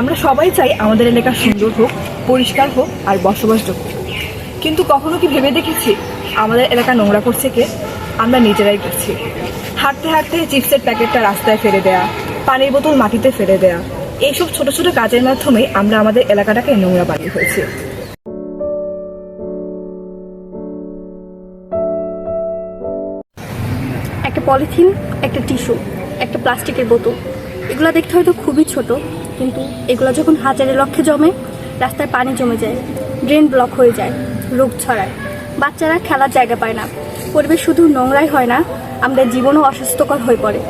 আমরা সবাই চাই আমাদের এলাকা সুন্দর হোক, পরিষ্কার হোক আর বসবাসযোগ্য হোক। কিন্তু কখনো কি ভেবে দেখেছি আমাদের এলাকা নোংরা করছে কে? আমরা নিজেরাই করছি। হাঁটতে হাঁটতে চিপসের প্যাকেটটা রাস্তায় ফেলে দেয়া, পানির বোতল মাটিতে ফেলে দেয়া, এইসব ছোট ছোট কাজের মাধ্যমে আমরা আমাদের এলাকাটাকে নোংরা বানিয়ে ফেলছি। একটা পলিথিন, একটা টিস্যু, একটা প্লাস্টিকের বোতল, এগুলো দেখতে হয়তো খুবই ছোট, কিন্তু এগুলো যখন হাজারে লক্ষে জমে, রাস্তায় পানি জমে যায়, ড্রেন ব্লক হয়ে যায়, রোগ ছড়ায়, বাচ্চারা খেলার জায়গা পায় না, পরিবেশ শুধু নোংরাই হয় না, আমাদের জীবনও অস্বাস্থ্যকর হয়ে পড়ে।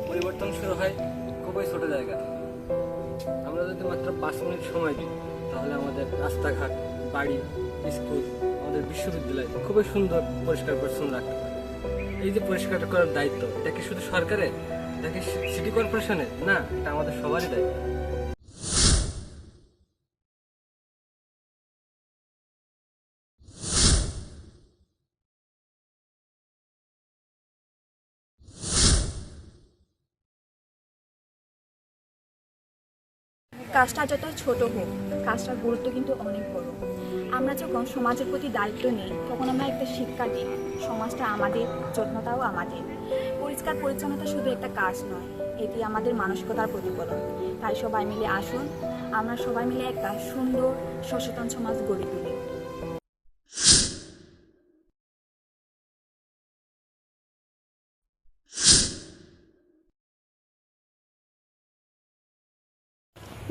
পরিবর্তন শুরু হয় খুবই ছোট জায়গা থেকে। আমরা যদি মাত্র 5 মিনিট সময় দিই, তাহলে আমাদের রাস্তাঘাট, বাড়ি, স্কুল, আমাদের বিশ্ববিদ্যালয় খুবই সুন্দর পরিষ্কার পরিচ্ছন্ন রাখতে পারি। এই যে পরিষ্কার করার দায়িত্ব, এটা কি শুধু সরকারের, এটা কি সিটি কর্পোরেশনের? না, এটা আমাদের সবারই দায়িত্ব। কাজটা যত ছোট হোক, কাজটার গুরুত্ব কিন্তু অনেক বড়। আমরা যখন সমাজের প্রতি দায়িত্ব নিই, তখন আমরা একটা শিক্ষা দিই, সমাজটা আমাদের, যত্নটাও আমাদের। পরিষ্কার পরিচ্ছন্নতা শুধু একটা কাজ নয়, এটি আমাদের মানসিকতার প্রতিফলন। তাই সবাই মিলে আসুন, আমরা সবাই মিলে একটা সুন্দর সচেতন সমাজ গড়ে তুলি।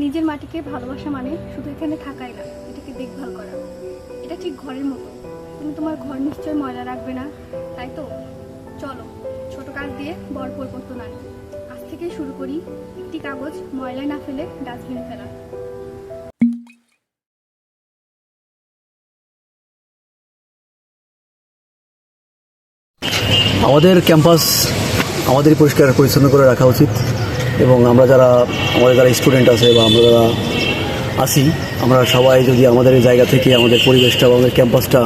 নিজের মাটিকে ভালোবাসা মানে শুধু এখানে থাকাই না, এটাকে দেখভাল করা। এটা ঠিক ঘরের মতো, তুমি তোমার ঘর নিশ্চয় ময়লা রাখবে না, তাই তো? চলো, ছোট কাজ দিয়ে বড় পরিবর্তন আনি। আজ থেকে শুরু করি, একটি কাগজ ময়লায় না ফেলে ডাস্টবিনে ফেলা। আমাদের ক্যাম্পাস আমাদের পরিষ্কার পরিচ্ছন্ন করে রাখা উচিত, এবং আমরা যারা আমাদের যারা স্টুডেন্ট আছে বা আমরা যারা আসি, আমরা সবাই যদি আমাদের এই জায়গা থেকে আমাদের পরিবেশটা বা আমাদের ক্যাম্পাসটা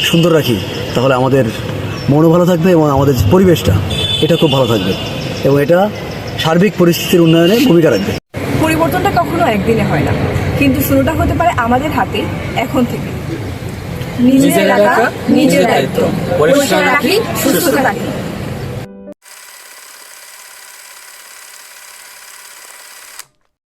সুন্দর রাখি, তাহলে আমাদের মনও ভালো থাকবে এবং আমাদের পরিবেশটা এটা খুব ভালো থাকবে, এবং এটা সার্বিক পরিস্থিতির উন্নয়নে ভূমিকা রাখবে। পরিবর্তনটা কখনো একদিনে হয় না, কিন্তু শুরুটা হতে পারে আমাদের হাতে, এখন থেকে। নিজের এলাকা, নিজের দায়িত্ব। পরিষ্কার রাখি, সুস্থ রাখি।